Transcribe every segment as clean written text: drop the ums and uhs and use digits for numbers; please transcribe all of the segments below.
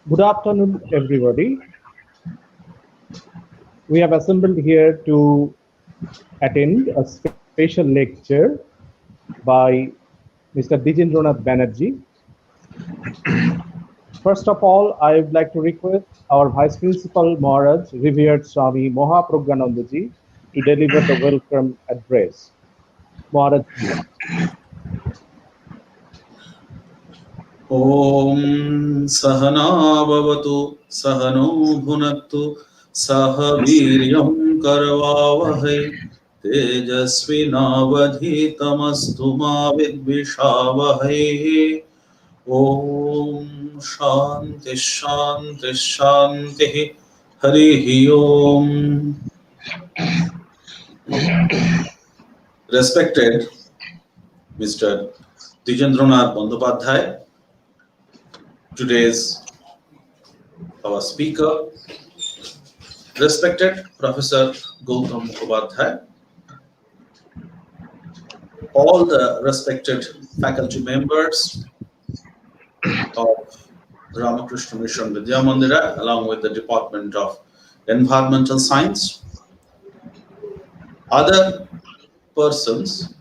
Good afternoon, everybody. We have assembled here to attend a special lecture by Mr. Dwijendra Nath Banerjee. First of all, I would like to request our Vice Principal Maharaj, revered Swami Mahapragyanandaji, to deliver the welcome address. Maharaj, please. ॐ सहना भवतु सहनो भुनक्तु सह वीर्यं करवावहै तेजस्विनावधीतमस्तु मा विद्विषावहै ॐ शान्ति शान्ति शान्तिः हरिः ओम्. Respected Mr. Dwijendra Nath Banerjee, today's our speaker, respected Professor Gautam Mukhopadhyay, all the respected faculty members of Ramakrishna Mission Vidyamandira, along with the Department of Environmental Science, other persons,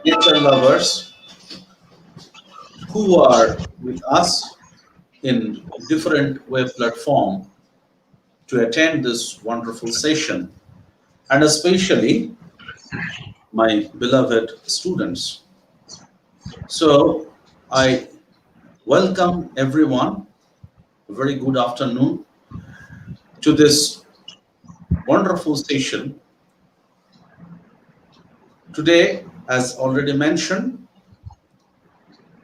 nature lovers who are with us in different web platform to attend this wonderful session, and especially my beloved students. So I welcome everyone, a very good afternoon, to this wonderful session. Today, as already mentioned,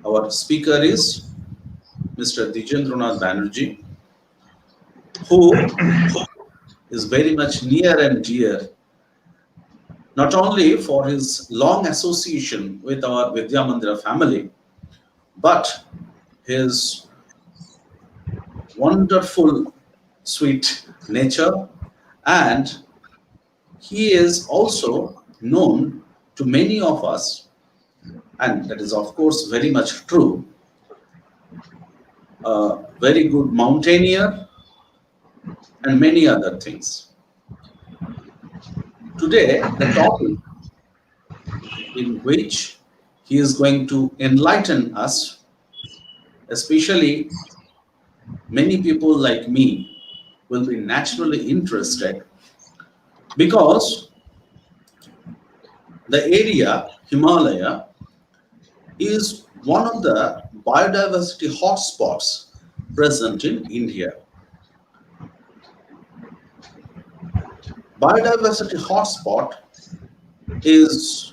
our speaker is Mr. Dwijendra Nath Banerjee, who is very much near and dear, not only for his long association with our Vidyamandira family, but his wonderful, sweet nature, and he is also known to many of us, and that is of course very much true, a very good mountaineer and many other things. Today, the topic in which he is going to enlighten us, especially many people like me will be naturally interested, because the area Himalaya is one of the biodiversity hotspots present in India. Biodiversity hotspot is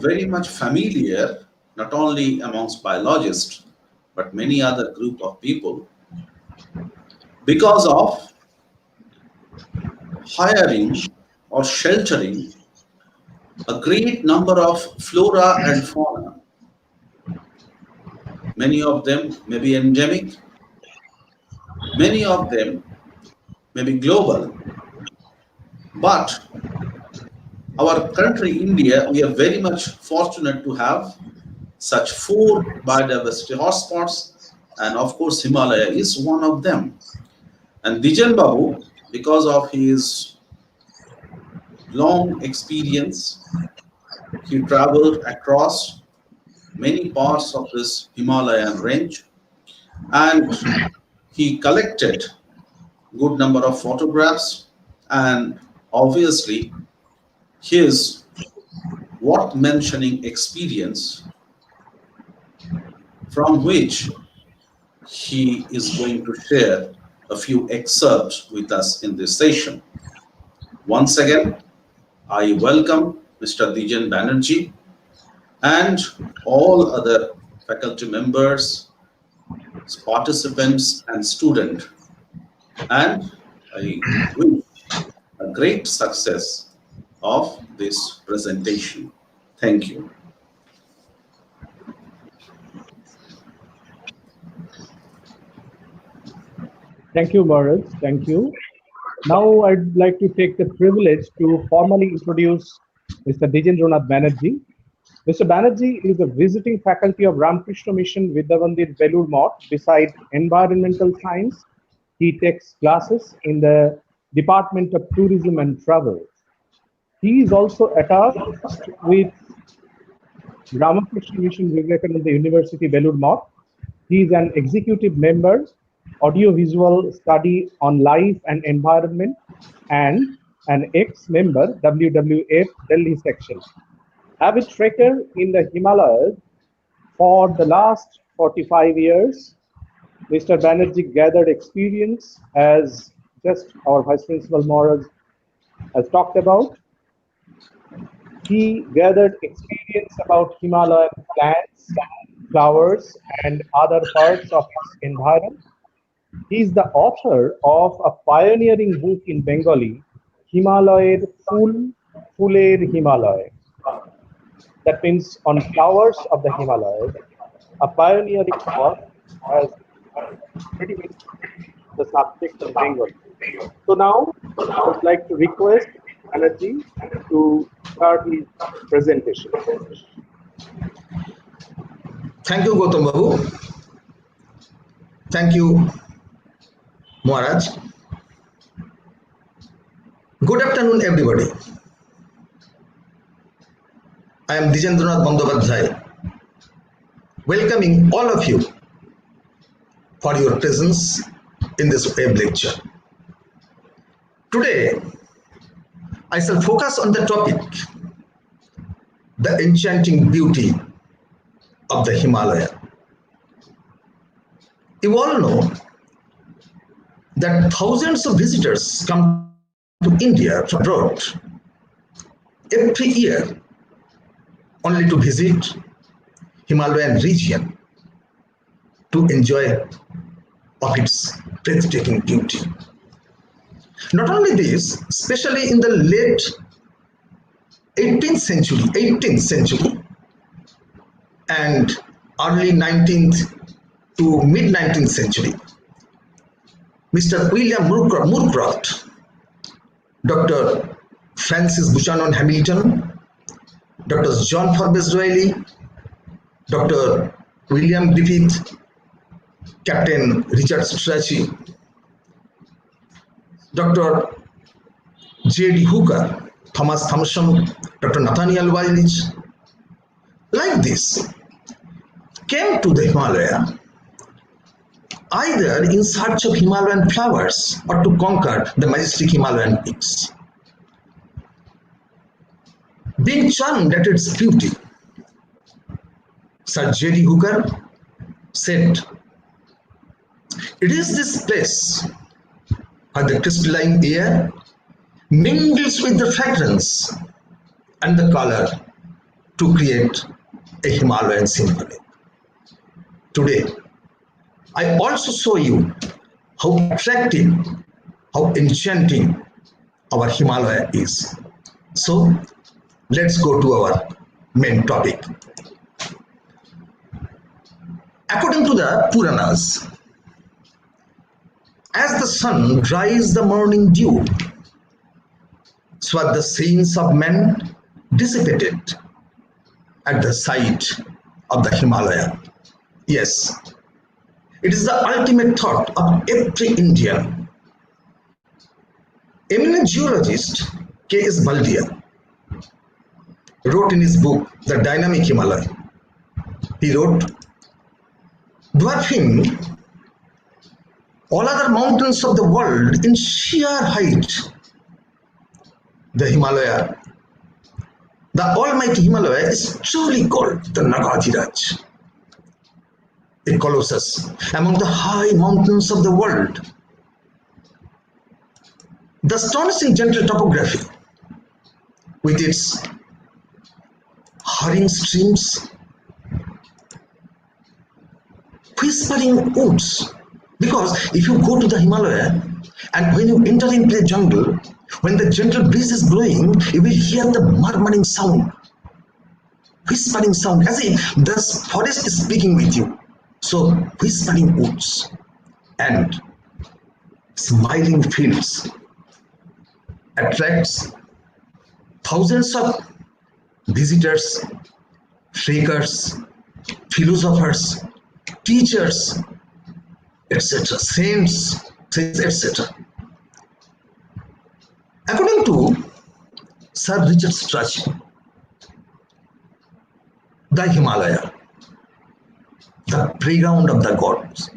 very much familiar not only amongst biologists but many other group of people, because of hiring or sheltering a great number of flora and fauna. Many of them may be endemic, many of them may be global, but our country, India, we are very much fortunate to have such 4 biodiversity hotspots, and of course Himalaya is one of them. And Dijan Babu, because of his long experience, he traveled across many parts of this Himalayan range, and he collected good number of photographs, and obviously his worth mentioning experience, from which he is going to share a few excerpts with us in this session. Once again, I welcome Mr. Dwijendra Banerjee and all other faculty members, participants and students, and I wish a great success of this presentation. Thank you. Thank you, Maharaj. Thank you. Now, I'd like to take the privilege to formally introduce Mr. Dwijendra Nath Banerjee. Mr. Banerjee is a visiting faculty of Ramakrishna Mission Vidyamandira Belur beside environmental science. He takes classes in the Department of Tourism and Travel. He is also attached with Ramakrishna Mission Vivekananda University Belur Math. He is an executive member, audiovisual study on life and environment, and an ex-member WWF Delhi section. Avid trekker in the Himalayas for the last 45 years. Mr. Banerjee gathered experience as just our Vice Principal Maharaj has talked about. He gathered experience about Himalayan plants, flowers, and other parts of its environment. He is the author of a pioneering book in Bengali, Himalaya Fuler Himalaya. That means on flowers of the Himalayas, a pioneering work has pretty much the subject in Bengali. So now I would like to request Banerjee to start his presentation. Thank you, Gautam Babu. Thank you, Maharaj. Good afternoon, everybody. I am Dwijendra Nath Banerjee, welcoming all of you for your presence in this web lecture. Today, I shall focus on the topic, the enchanting beauty of the Himalaya. You all know that thousands of visitors come to India from abroad every year only to visit Himalayan region to enjoy of its breathtaking beauty. Not only this, especially in the late 18th century and early 19th to mid 19th century, Mr. William Moorcroft, Dr. Francis Buchanan Hamilton, Dr. John Forbes Riley, Dr. William Griffith, Captain Richard Strachey, Dr. J.D. Hooker, Thomas Thomson, Dr. Nathaniel Wildich, like this, came to the Himalaya either in search of Himalayan flowers or to conquer the majestic Himalayan peaks. Being charmed at its beauty, Sir J.D. Hooker said, "It is this place where the crystalline air mingles with the fragrance and the color to create a Himalayan symphony." Today, I also show you how attractive, how enchanting our Himalaya is. So, let's go to our main topic. According to the Puranas, as the sun dries the morning dew, so are the sins of men dissipated at the sight of the Himalaya. Yes, it is the ultimate thought of every Indian. Eminent geologist K.S. Baldia wrote in his book, The Dynamic Himalaya, he wrote, dwarfing all other mountains of the world in sheer height, the Himalaya, the almighty Himalaya is truly called the Nagadhiraj, a colossus among the high mountains of the world. The astonishing gentle topography with its hurrying streams, whispering woods, because if you go to the Himalaya and when you enter into the jungle, when the gentle breeze is blowing, you will hear the murmuring sound, whispering sound, as if the forest is speaking with you. So whispering woods and smiling fields attracts thousands of visitors, trekkers, philosophers, teachers, etc., saints, etc. According to Sir Richard Strachey, the Himalaya, the playground of the gods,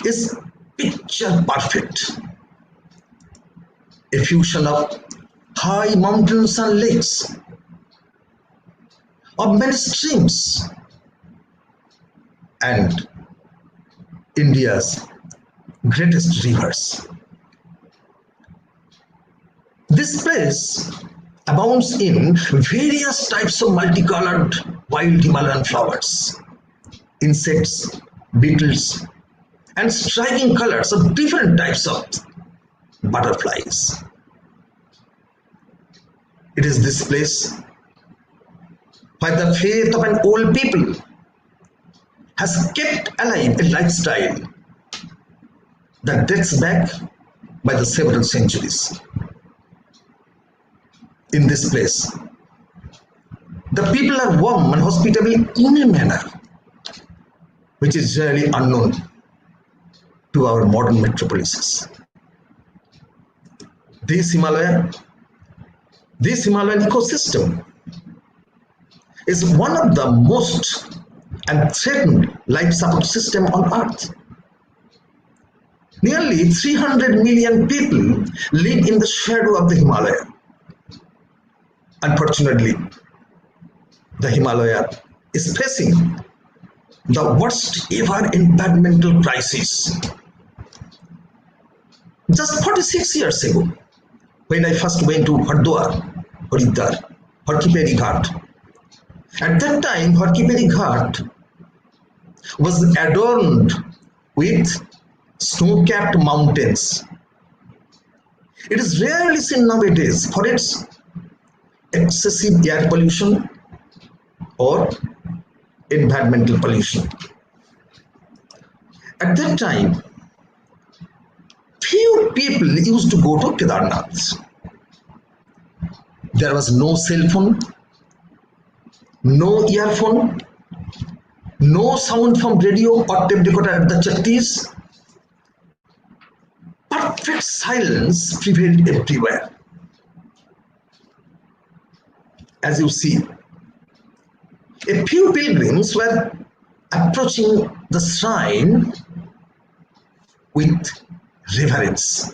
is picture perfect, a fusion of high mountains and lakes, of many streams, and India's greatest rivers. This place abounds in various types of multicolored wild Himalayan flowers, insects, beetles, and striking colors of different types of butterflies. It is this place where the faith of an old people has kept alive a lifestyle that dates back by the several centuries. In this place, the people are warm and hospitable in a manner which is generally unknown to our modern metropolises. This Himalayan ecosystem is one of the most and threatened life support system on earth. Nearly 300 million people live in the shadow of the Himalaya. Unfortunately, the Himalaya is facing the worst ever environmental crisis. Just 46 years ago, when I first went to Haridwar, Harkiperi Ghat, at that time Harkiperi Ghat was adorned with snow-capped mountains. It is rarely seen nowadays for its excessive air pollution or environmental pollution. At that time, few people used to go to Kedarnath. There was no cell phone, no earphone, no sound from radio or tape recorder at the chattis. Perfect silence prevailed everywhere. As you see, a few pilgrims were approaching the shrine with reverence.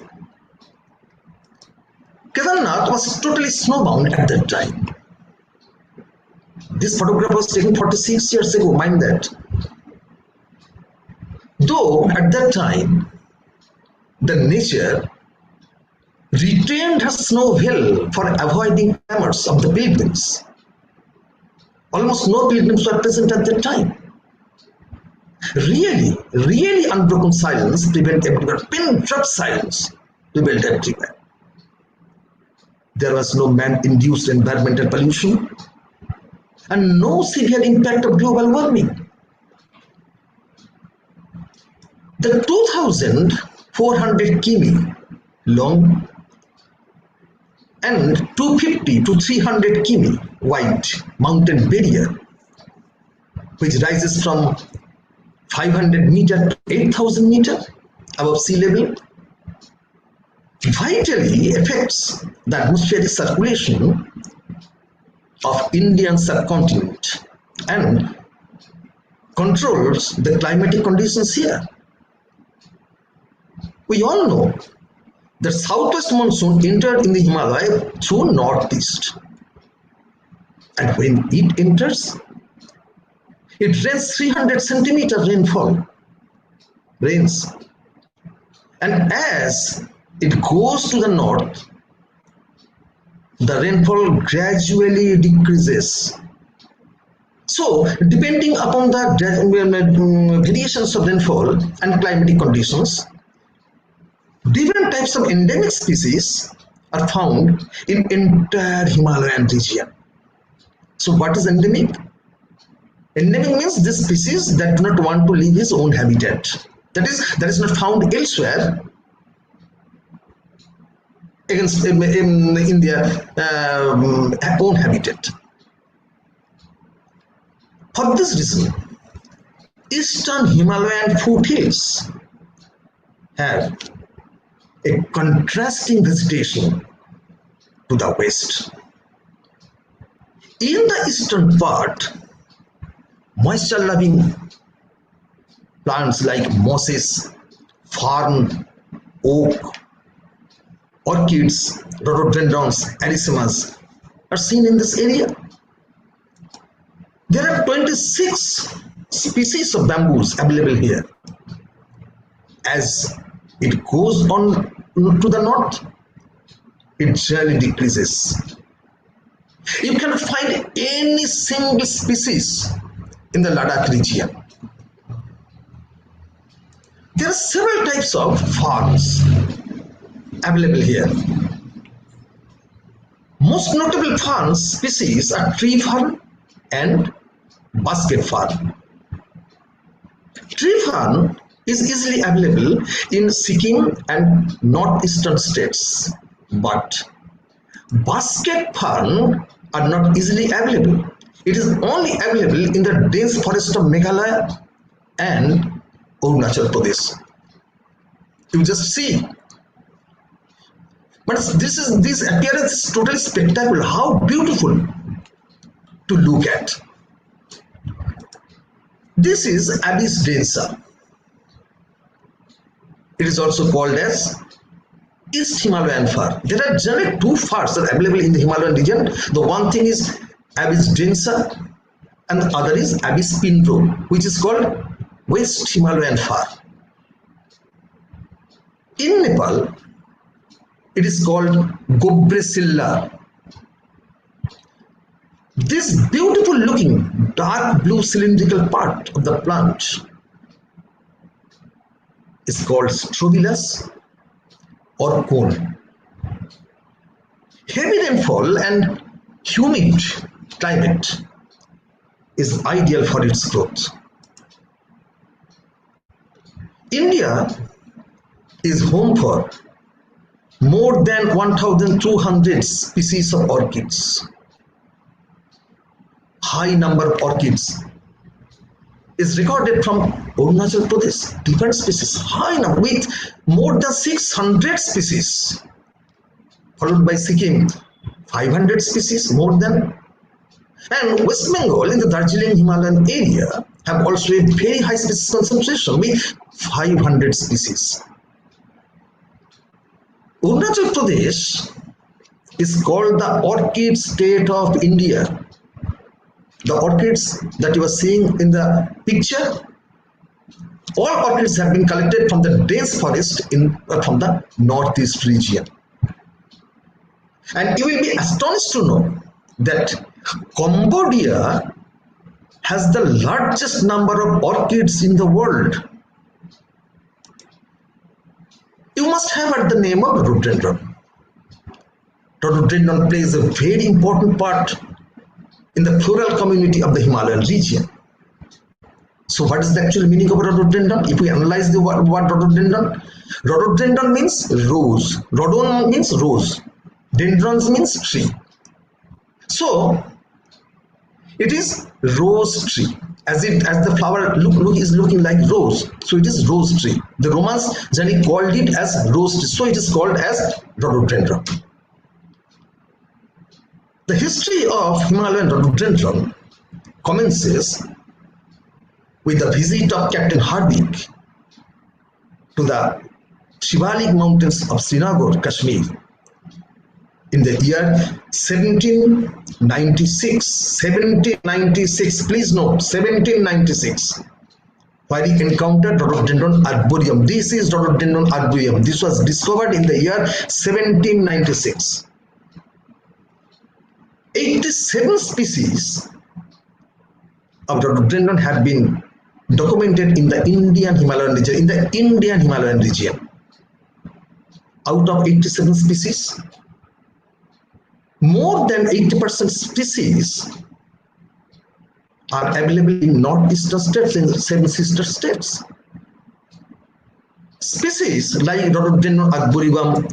Kedarnath was totally snowbound at that time. This photograph was taken 46 years ago, mind that. Though at that time, the nature retained her snow veil for avoiding clamors of the pilgrims. Almost no pilgrims were present at that time. Really unbroken silence prevailed everywhere. Pin-drop silence prevailed everywhere. There was no man-induced environmental pollution and no severe impact of global warming. The 2,400 km long and 250 to 300 km wide mountain barrier, which rises from 500 meter to 8,000 meter above sea level, vitally affects the atmospheric circulation of Indian subcontinent and controls the climatic conditions here. We all know that southwest monsoon entered in the Himalaya through northeast, and when it enters, it rains 300 centimeter rains, and as it goes to the north, the rainfall gradually decreases. So, depending upon the variations of rainfall and climatic conditions, different types of endemic species are found in entire Himalayan region. So what is endemic? Endemic means this species that do not want to leave its own habitat. That is not found elsewhere in their own habitat. For this reason, eastern Himalayan foothills have a contrasting vegetation to the west. In the eastern part, moisture-loving plants like mosses, fern, oak, orchids, rhododendrons, ericemas are seen in this area. There are 26 species of bamboos available here. As it goes on to the north, it generally decreases. You cannot find any single species in the Ladakh region. There are several types of ferns available here. Most notable fern species are tree fern and basket fern. Tree fern is easily available in Sikkim and northeastern states, but basket fern are not easily available. It is only available in the dense forest of Meghalaya and Arunachal Pradesh. You just see. But this appearance is totally spectacular. How beautiful to look at. This is Abyss densa. It is also called as East Himalayan fir. There are generally two firs that are available in the Himalayan region. The one thing is Abyss densa and the other is Abyss pindro, which is called West Himalayan fir. In Nepal, it is called Gobresilla. This beautiful looking dark blue cylindrical part of the plant is called strobilus or cone. Heavy rainfall and humid climate is ideal for its growth. India is home for more than 1,200 species of orchids. High number of orchids is recorded from Arunachal Pradesh, different species, high number with more than 600 species, followed by Sikkim, 500 species, more than, and West Bengal in the Darjeeling Himalayan area have also a very high species concentration with 500 species. Arunachal Pradesh is called the orchid state of India. The orchids that you are seeing in the picture, all orchids have been collected from the dense forest from the northeast region. And you will be astonished to know that Cambodia has the largest number of orchids in the world. You must have heard the name of rhododendron. Rhododendron plays a very important part in the floral community of the Himalayan region. So what is the actual meaning of rhododendron? If we analyze the word rhododendron, rhododendron means rose. Rhodon means rose. Dendrons means tree. So it is rose tree. As the flower is looking like rose, so it is rose tree. The Romans generally called it as rose tree, so it is called as rhododendron. The history of Himalayan rhododendron commences with the visit of Captain Hardik to the Shivalik mountains of Srinagar, Kashmir in the year 1796. 1796, please note 1796, where he encountered rhododendron arboreum. This is rhododendron arboreum. This was discovered in the year 1796. 87 species of rhododendron have been documented in the Indian Himalayan region. Out of 87 species, more than 80% species are available in northeastern states, in the seven sister states. Species like rhododendron arboreum,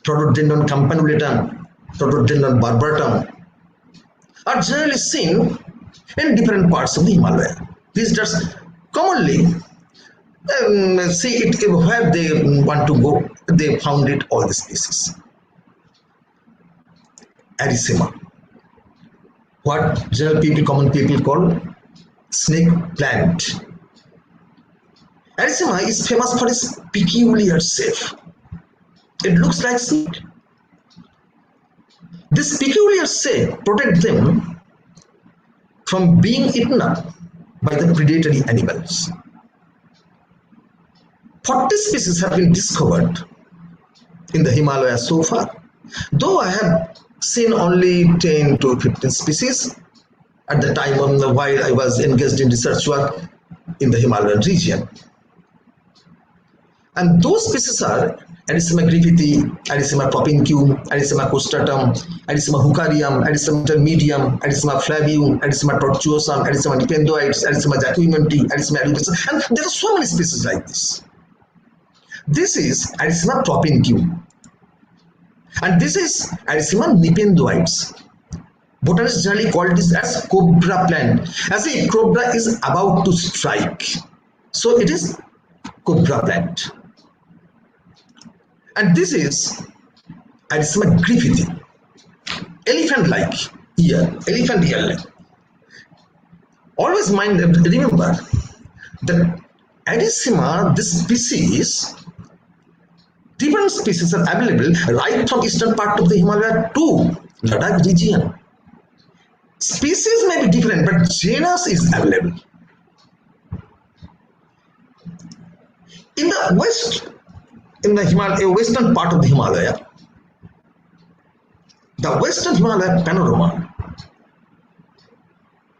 rhododendron campanulatum, rhododendron barbatum are generally seen in different parts of the Himalaya. Visitors commonly see it where they want to go. They found it all the species. Erythema, what common people call snake plant. Erythema is famous for its peculiar shape. It looks like snake. This peculiar shape protects them from being eaten up by the predatory animals. 40 species have been discovered in the Himalayas so far, though I have seen only 10 to 15 species at the time while I was engaged in research work in the Himalayan region. And those species are Erythema griffithii, Erythema propinquum, Erythema costatum, Erythema hookarium, Erythema intermedium, Erythema flavium, Erythema tortuosum, Erythema nipendoides, Erythema jacqueminti, Erythema erubescens, and there are so many species like this. This is Erythema propinquum, and this is Erythema nipendoides. Botanists generally call this as cobra plant, as if cobra is about to strike. So it is cobra plant. And this is Erythema griffithii, elephant-like ear, elephant ear-like. Always remember that Erythema, this species, different species are available right from eastern part of the Himalaya to Ladakh region. Species may be different, but genus is available. In the west, in the western part of the Himalaya, the western Himalaya panorama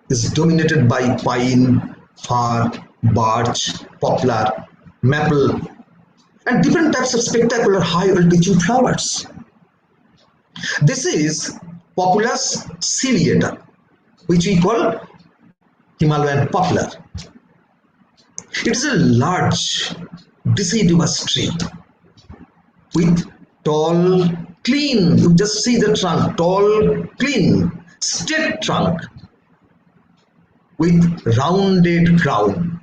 is dominated by pine, fir, birch, poplar, maple, and different types of spectacular high altitude flowers. This is Populus ciliata, which we call Himalayan poplar. It is a large deciduous tree with tall, clean, you just see the trunk, tall, clean, straight trunk with rounded crown.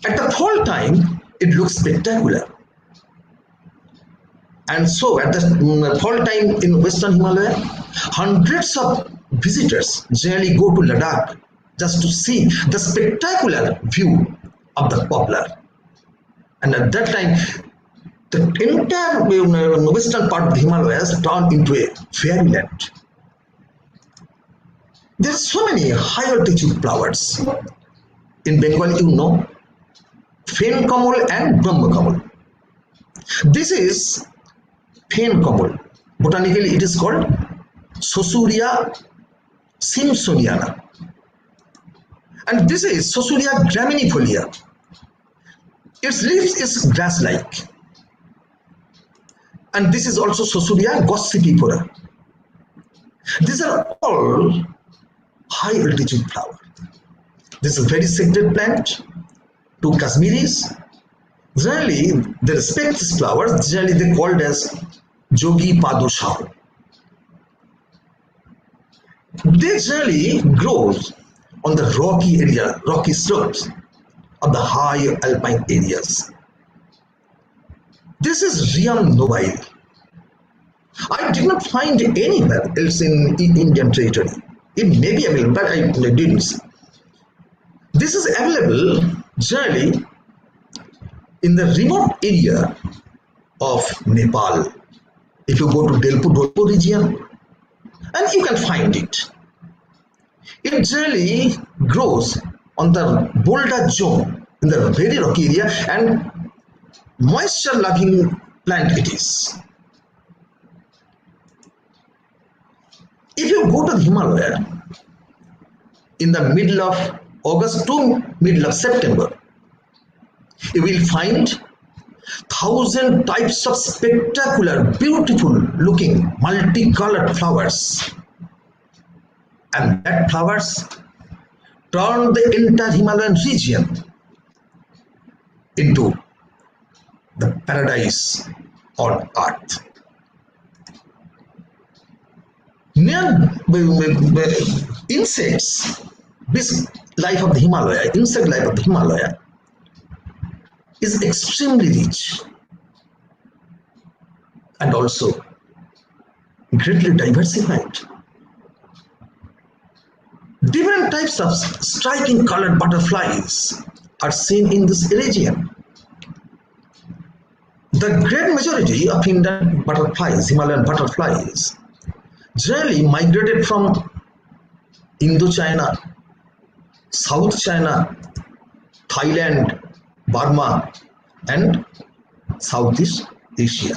At the fall time, it looks spectacular. And so at the fall time in Western Himalaya, hundreds of visitors generally go to Ladakh just to see the spectacular view of the poplar. And at that time, the entire western part of the Himalayas turned into a fairyland. There are so many high altitude flowers. In Bengal, you know, Fen Kamal and Brahma Kamal. This is Fen Kamal. Botanically, it is called Sosuria simpsoniana. And this is Sosuria graminifolia. Its leaves is grass-like. And this is also Sosuria gossipifera. These are all high altitude flowers. This is a very sacred plant to Kashmiris. Generally, they respect these flowers. Generally, they called as Jogi Padoshaho. They generally grow on the rocky slopes of the high alpine areas. This is Riam nobile. I did not find anywhere else in Indian territory. It may be available, but I didn't see. This is available generally in the remote area of Nepal. If you go to Dolpur region, and you can find it. It generally grows on the boulder zone in the very rocky area, and moisture loving plant it is. If you go to the Himalaya in the middle of August to middle of September, you will find 1,000 types of spectacular, beautiful looking, multicolored flowers. And that flowers turn the entire Himalayan region into the paradise on earth. Near insects, this life of the Himalaya, insect life of the Himalaya is extremely rich and also greatly diversified. Different types of striking colored butterflies are seen in this region. The great majority of Indian butterflies, Himalayan butterflies, generally migrated from Indochina, South China, Thailand, Burma, and Southeast Asia.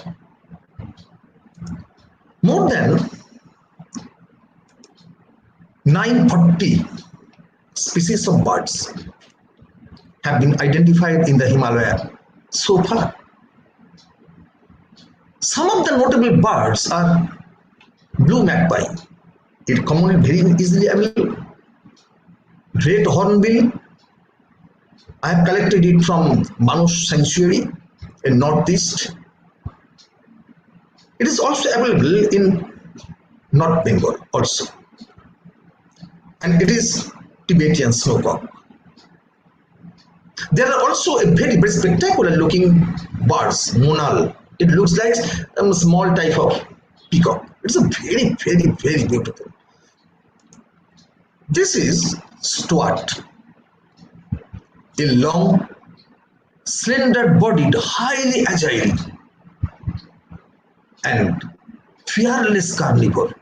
More than 940 species of birds have been identified in the Himalaya so far. Some of the notable birds are blue magpie, it commonly very easily available. Great hornbill, I have collected it from Manush Sanctuary in Northeast. It is also available in North Bengal also. And it is Tibetan snowcock. There are also a very spectacular looking birds, monal. It looks like a small type of peacock. It's a very beautiful. This is Stuart, a long, slender-bodied, highly agile and fearless carnivore.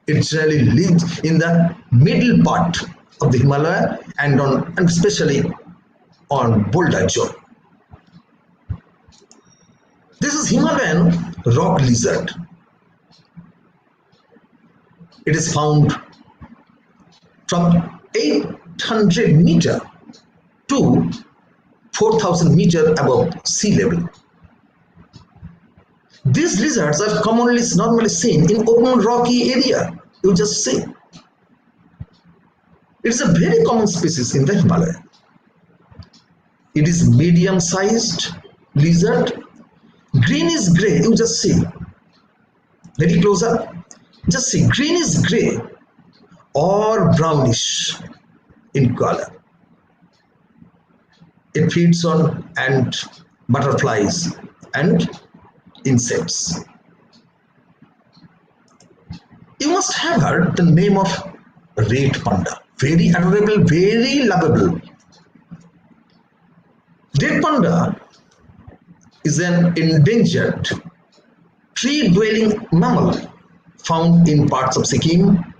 It generally lives in the middle part of the Himalaya and especially on boulder zone. This is Himalayan rock lizard. It is found from 800 meter to 4,000 meter above sea level. These lizards are normally seen in open rocky area. You just see. It is a very common species in the Himalaya. It is medium-sized lizard. Green is gray. You just see. Very close up. Just see. Green is gray or brownish in color. It feeds on ant, butterflies, and insects. You must have heard the name of red panda. Very adorable, very lovable. Red panda is an endangered tree-dwelling mammal found in parts of Sikkim,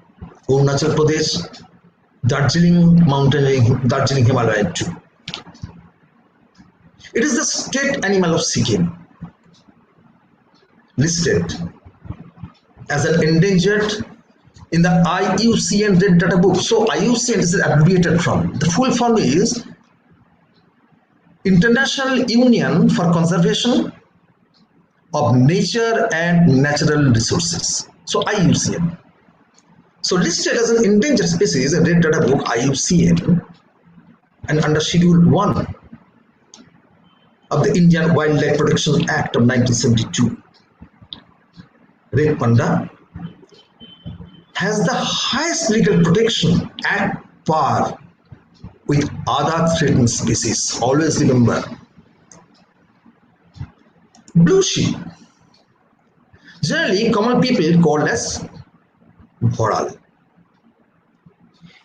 Arunachal Pradesh, Darjeeling Himalaya too. It is the state animal of Sikkim, listed as an endangered in the IUCN Red Data Book. So IUCN is abbreviated from. The full form is International Union for Conservation of Nature and Natural Resources. So IUCN. So listed as an endangered species in Red Data Book IUCN and under Schedule 1 of the Indian Wildlife Protection Act of 1972. Red panda has the highest legal protection at par with other threatened species. Always remember. Blue sheep, generally common people called as Howrah.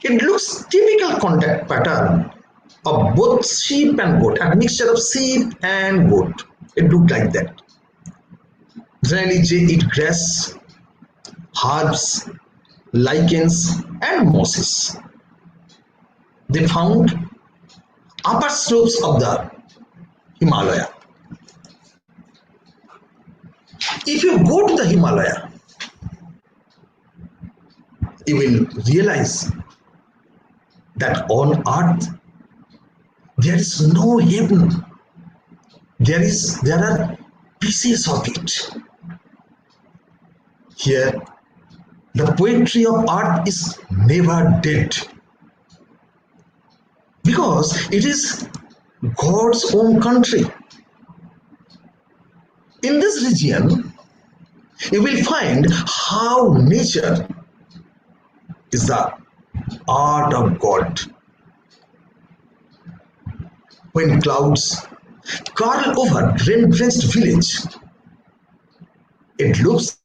It looks typical contact pattern of both sheep and goat, a mixture of sheep and goat. It looked like that. Generally, they eat grass, herbs, lichens, and mosses. They found upper slopes of the Himalaya. If you go to the Himalaya, you will realize that on earth there is no heaven. There are pieces of it. Here, the poetry of art is never dead because it is God's own country. In this region, you will find how nature is the art of God. When clouds curl over rain-drenched village, it looks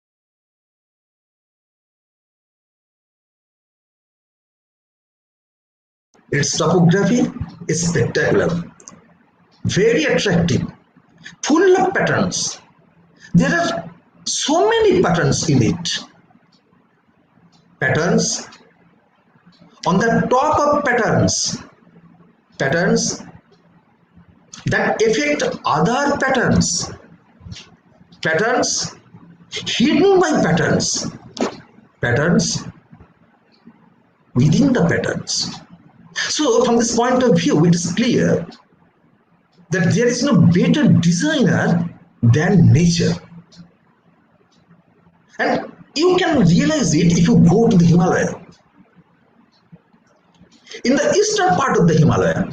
like painting on canvas. Its topography is spectacular, very attractive, full of patterns. There are so many patterns in it. Patterns on the top of patterns, patterns that affect other patterns, patterns hidden by patterns, patterns within the patterns. So, from this point of view, it is clear that there is no better designer than nature. And you can realize it if you go to the Himalaya. In the eastern part of the Himalaya,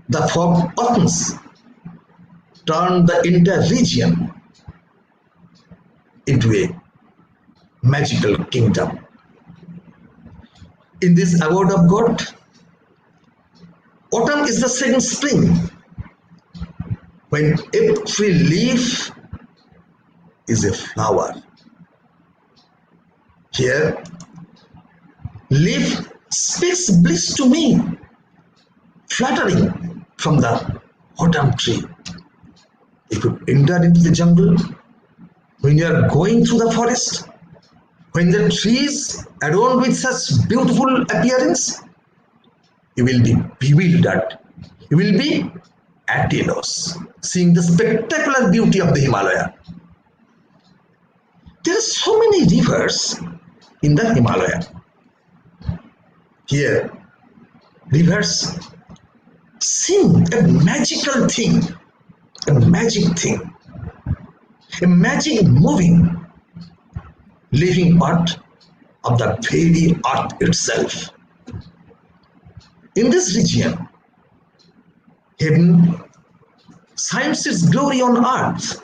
the forgottens turn the entire region into a magical kingdom. In this abode of God, autumn is the second spring, when every leaf is a flower. Here, leaf speaks bliss to me, fluttering from the autumn tree. If you enter into the jungle, when you are going through the forest, when the trees adorned with such beautiful appearance, you will be bewildered. You will be at a loss, seeing the spectacular beauty of the Himalaya. There are so many rivers in the Himalaya. Here, rivers seem a magical thing, a magic thing, a magic moving, living part of the very earth itself. In this region, heaven shines its glory on earth.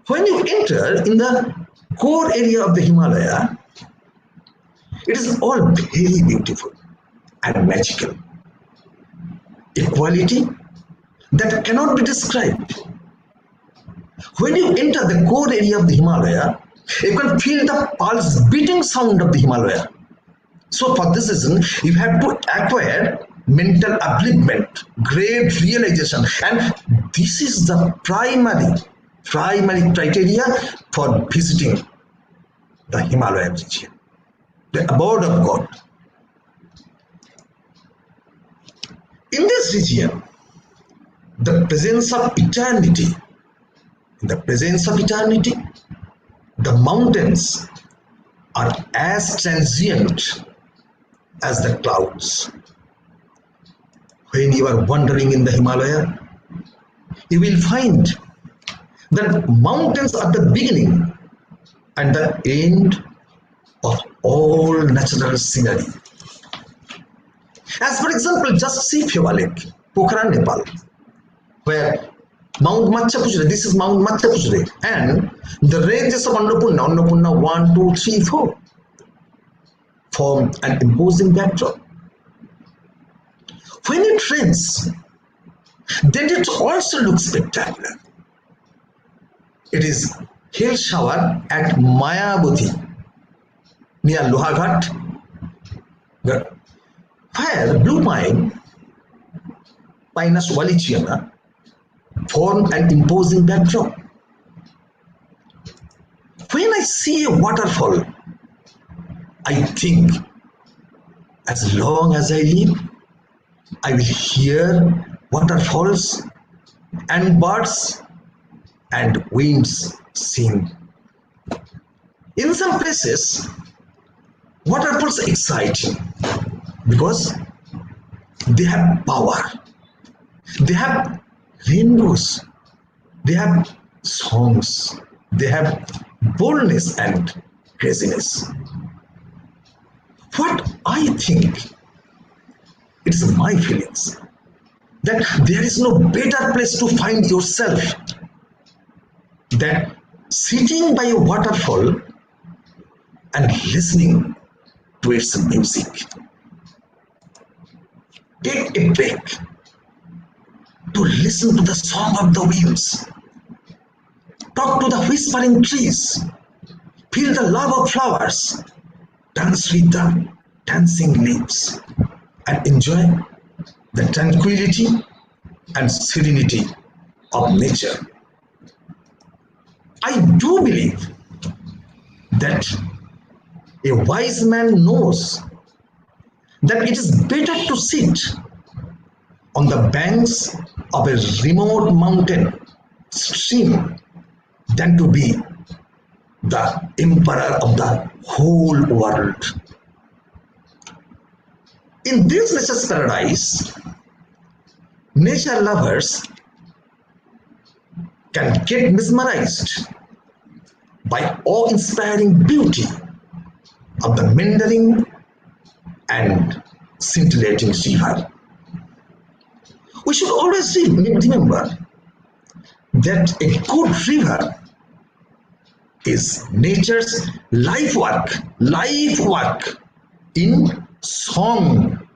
When you enter in the core area of the Himalaya, it is all very beautiful and magical. A quality that cannot be described. When you enter the core area of the Himalaya, you can feel the pulse beating sound of the Himalaya. So for this reason, you have to acquire mental upliftment, great realization, and this is the primary criteria for visiting the Himalayan region, the abode of God. In this region, the presence of eternity, in the presence of eternity, the mountains are as transient as the clouds. When you are wandering in the Himalaya, you will find that mountains are the beginning and the end of all natural scenery. As for example, just see Phewa Lake, Pokhara, Nepal, where Mount Matchapujre, this is Mount Matchapujre, and the ranges of Annapurna 1, 2, 3, 4, form an imposing backdrop. When it rains, then it also looks spectacular. It is hail shower at Mayavati near Lohaghat, where blue pine, Pinus wallichiana, form an imposing backdrop. When I see a waterfall, I think, as long as I live, I will hear waterfalls and birds and winds sing. In some places, waterfalls are exciting because they have power, they have rainbows, they have songs, they have boldness and craziness. What I think, it is my feelings, that there is no better place to find yourself that sitting by a waterfall and listening to its music. Take a break to listen to the song of the winds. Talk to the whispering trees. Feel the love of flowers. Dance with the dancing leaves. And enjoy the tranquility and serenity of nature. I do believe that a wise man knows that it is better to sit on the banks of a remote mountain stream than to be the emperor of the whole world. In this nature's paradise, nature lovers can get mesmerized by awe-inspiring beauty of the meandering and scintillating river. We should always remember that a good river is nature's life work in song,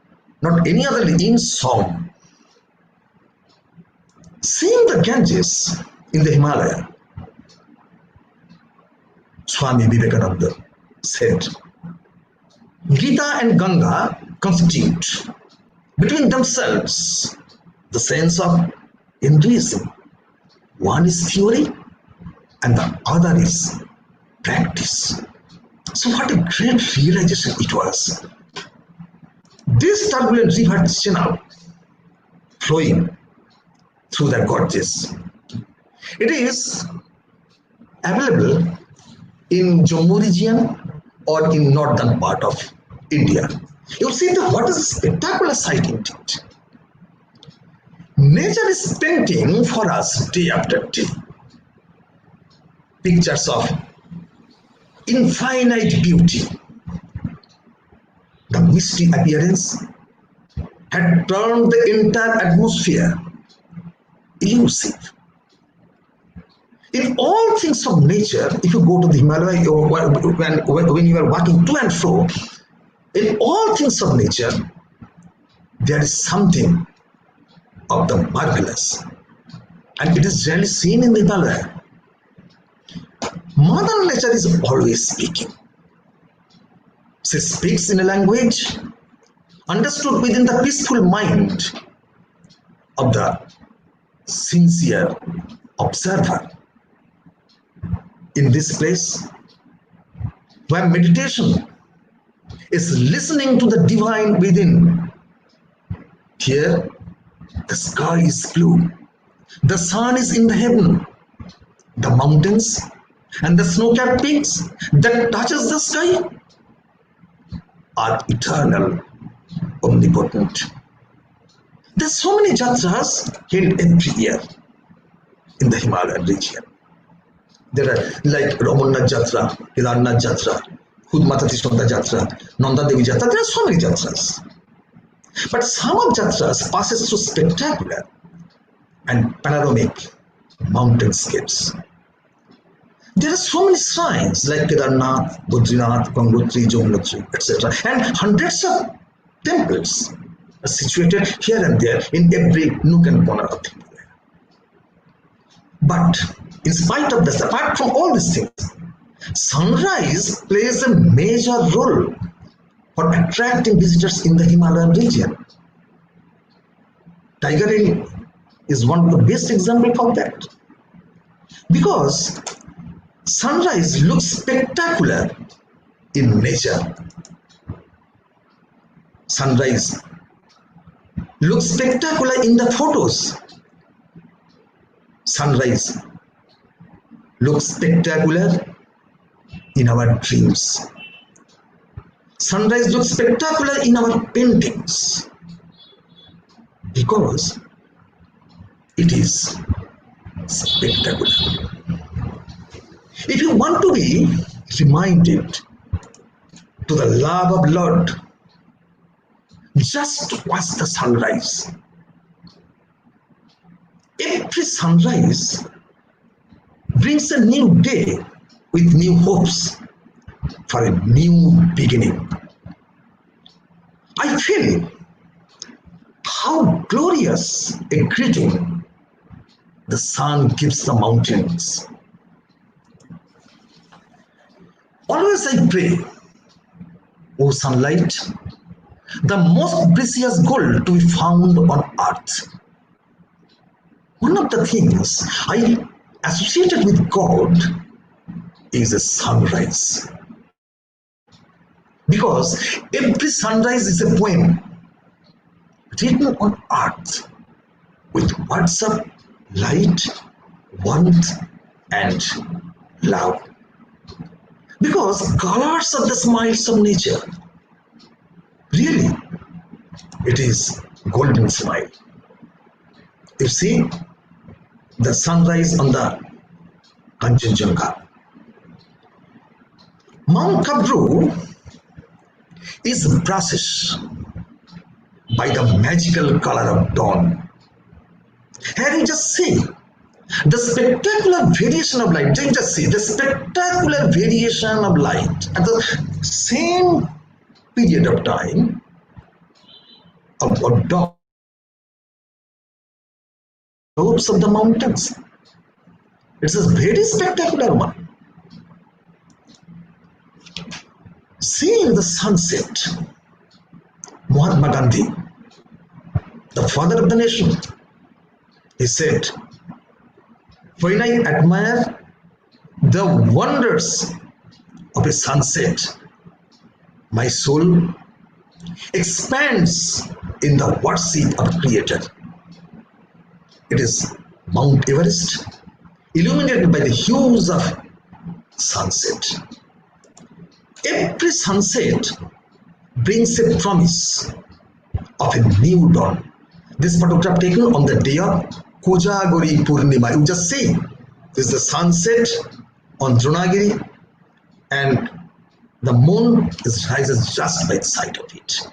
not any other, in song. Seeing the Ganges in the Himalaya, Swami Vivekananda said, Gita and Ganga constitute between themselves the sense of Hinduism. One is theory and the other is practice. So what a great realization it was. This turbulent river channel flowing through the gorges. It is available in Jammu region or in northern part of India. You see what is a spectacular sight in it. Nature is painting for us day after day pictures of infinite beauty. The misty appearance had turned the entire atmosphere elusive. In all things of nature, if you go to the Himalaya or when you are walking to and fro, in all things of nature, there is something of the marvelous, and it is rarely seen in the Himalaya. Mother Nature is always speaking. She speaks in a language understood within the peaceful mind of the sincere observer. In this place, where meditation is listening to the divine within, here the sky is blue, the sun is in the heaven, the mountains and the snow-capped peaks that touches the sky are eternal, omnipotent. There's so many jatras held every year in the Himalayan region. There are like Ramannath Jatra, Kedarnath Jatra, Hudmata Tishnanda Jatra, Nanda Devi Jatra. There are so many jatras. But some of jatras passes through spectacular and panoramic mountainscapes. There are so many shrines like Kedarnath, Badrinath, Gangotri, Jamunotri, etc. And hundreds of temples are situated here and there in every nook and corner of the Himalaya. But in spite of this, apart from all these things, sunrise plays a major role for attracting visitors in the Himalayan region. Tiger Hill is one of the best examples of that. Because sunrise looks spectacular in nature. Sunrise looks spectacular in the photos. Sunrise looks spectacular in our dreams. Sunrise looks spectacular in our paintings because it is spectacular. If you want to be reminded to the love of Lord, just watch the sunrise. Every sunrise brings a new day with new hopes for a new beginning. I feel how glorious a greeting the sun gives the mountains. Always I pray, O sunlight, the most precious gold to be found on earth. One of the things I associated with God is a sunrise. Because every sunrise is a poem written on earth with words of light, warmth, and love. Because colors of the smiles of nature, really, it is golden smile. You see the sunrise on the Kanchenjunga. Mount Kabru is brushed by the magical color of dawn. Have you just seen the spectacular variation of light? Didn't just see the spectacular variation of light at the same period of time of dawn slopes of the mountains. It's a very spectacular one. Seeing the sunset, Mahatma Gandhi, the father of the nation, he said, when I admire the wonders of a sunset, my soul expands in the worship of Creator. It is Mount Everest, illuminated by the hues of sunset. Every sunset brings a promise of a new dawn. This photograph taken on the day of Kojagori Purnima. You just see, this is the sunset on Dronagiri, and the moon rises just by the side of it.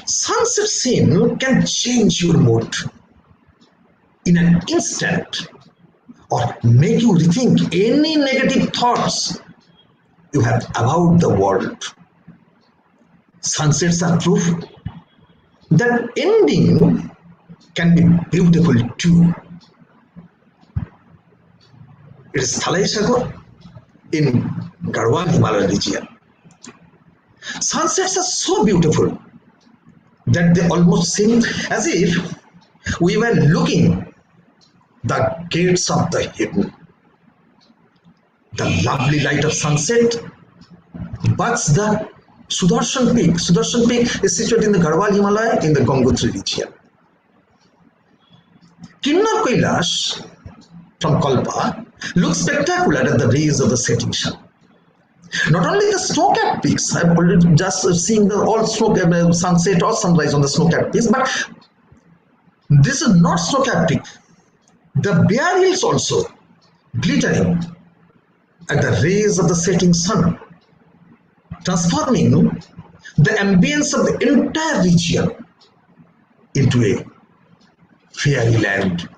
Sunset scene can change your mood in an instant or make you rethink any negative thoughts you have about the world. Sunsets are proof that ending can be beautiful too. It is Thalai in Garhwal Himalaya region. Sunsets are so beautiful that they almost seem as if we were looking the gates of the hidden. The lovely light of sunset buds the Sudarshan Peak. Sudarshan Peak is situated in the Garhwal Himalaya in the Gangotri region. Kinnar Kailash from Kalpa looks spectacular at the rays of the setting sun. Not only the snow-capped peaks, I've already just seen the all sunset or sunrise on the snow-capped peaks, but this is not snow-capped peak. The Bear Hills also glittering at the rays of the setting sun, transforming the ambience of the entire region into a fairyland.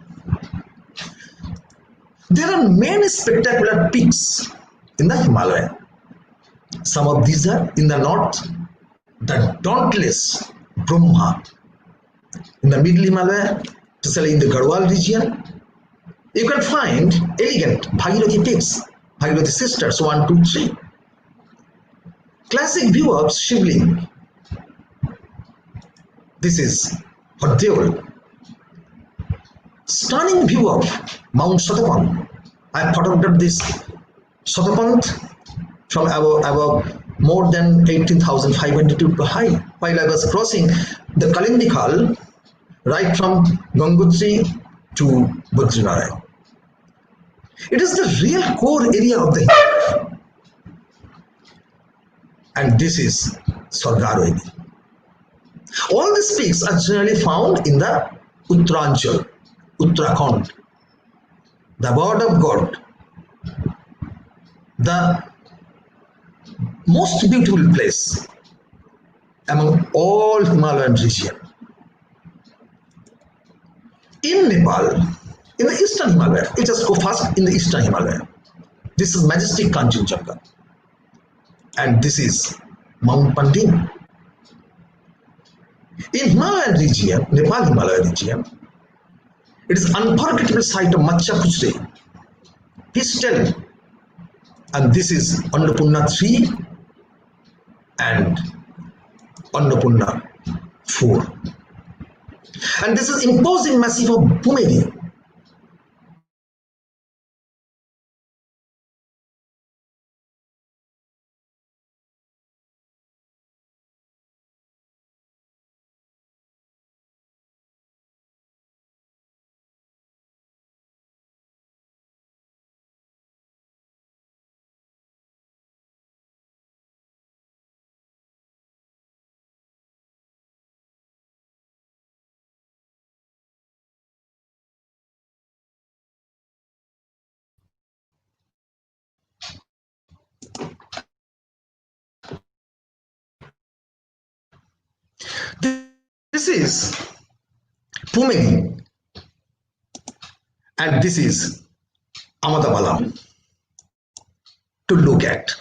There are many spectacular peaks in the Himalaya. Some of these are in the north, the dauntless Brahma. In the middle Himalaya, especially in the Garhwal region, you can find elegant Bhagirathi peaks, Bhagirathi sisters 1, 2, 3. Classic view of Shivling. This is Harddeol. Stunning view of Mount Shatapant. I photographed this Shatapant from above more than 18,500 feet high while I was crossing the Kalindi Khal right from Gangotri to Badrinath. It is the real core area of the Himalaya. And this is Swargaroi. All these peaks are generally found in the Uttaranchal, Uttarakhand, the word of God, the most beautiful place among all Himalayan region. In Nepal, In the eastern Himalaya, we just go first in the eastern Himalaya. This is majestic Kanchenjunga, and this is Mount Pandin. In Himalayan region, Nepal Himalaya region, it is unforgettable site of Matcha Puchre. Please tell me. And this is Annapurna 3 and Annapurna 4. And this is imposing massif of Pumeri. This is Pumeri and this is Amadabala to look at.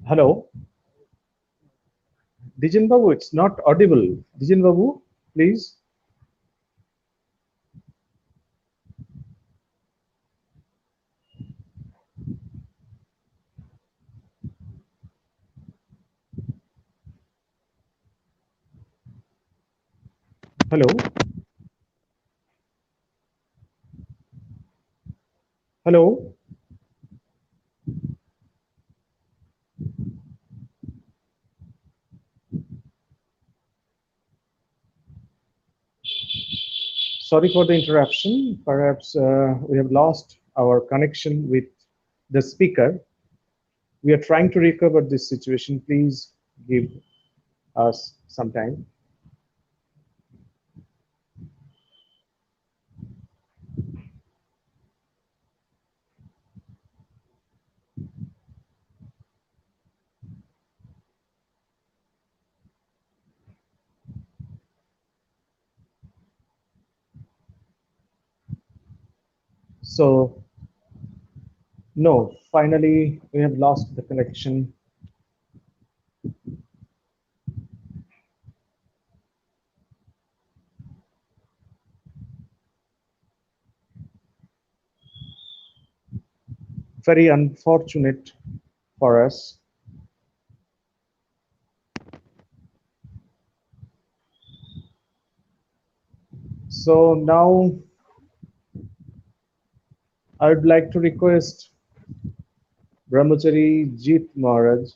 Hello, Dijan Babu, it's not audible. Dijan Babu, please. Hello, hello. Sorry for the interruption. Perhaps we have lost our connection with the speaker. We are trying to recover this situation. Please give us some time. So, no, finally, we have lost the connection. Very unfortunate for us. So now I would like to request Brahmachari Jeet Maharaj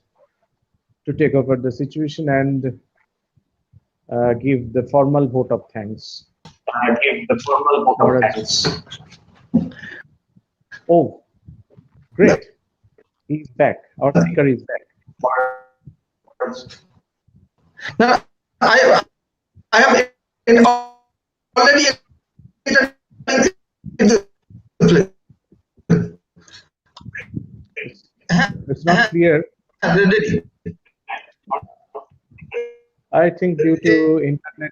to take over the situation and give the formal vote of thanks. Give the formal vote of Maharaj Ji. thanks. Oh, great. He's back. Our speaker is back. Now, I have already entered into the It's, it's not clear. ready. I think due to internet.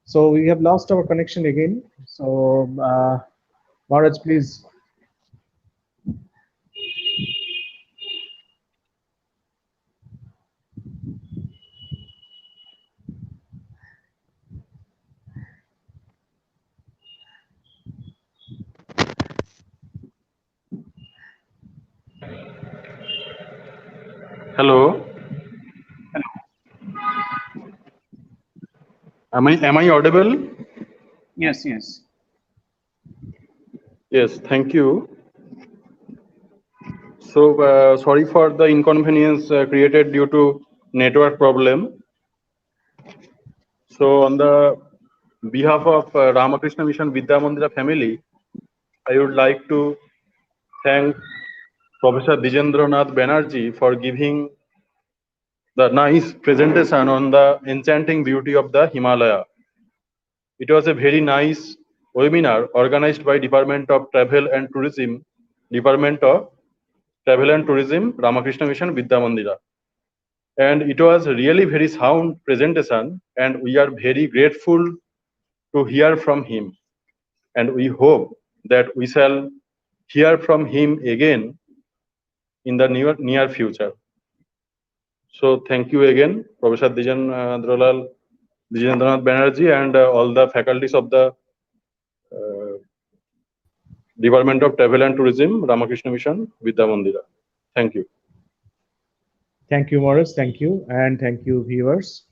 So we have lost our connection again. So Maharaj, please. Hello, am I audible? Yes, yes. Yes, thank you. So sorry for the inconvenience created due to network problem. So on the behalf of Ramakrishna Mission Vidyamandira family, I would like to thank Professor Dwijendra Nath Banerjee for giving the nice presentation on the enchanting beauty of the Himalaya. It was a very nice webinar organized by Department of Travel and Tourism, Department of Travel and Tourism, Ramakrishna Mission, Vidyamandira. And it was really very sound presentation, and we are very grateful to hear from him. And we hope that we shall hear from him again in the near future. So thank you again, Professor Dwijendranath Banerjee, and all the faculties of the Department of Travel and Tourism, Ramakrishna Mission, Vidyamandira. Thank you. Thank you, Maharaj. Thank you. And thank you, viewers.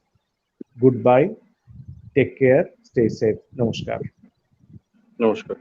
Goodbye. Take care. Stay safe. Namaskar. Namaskar.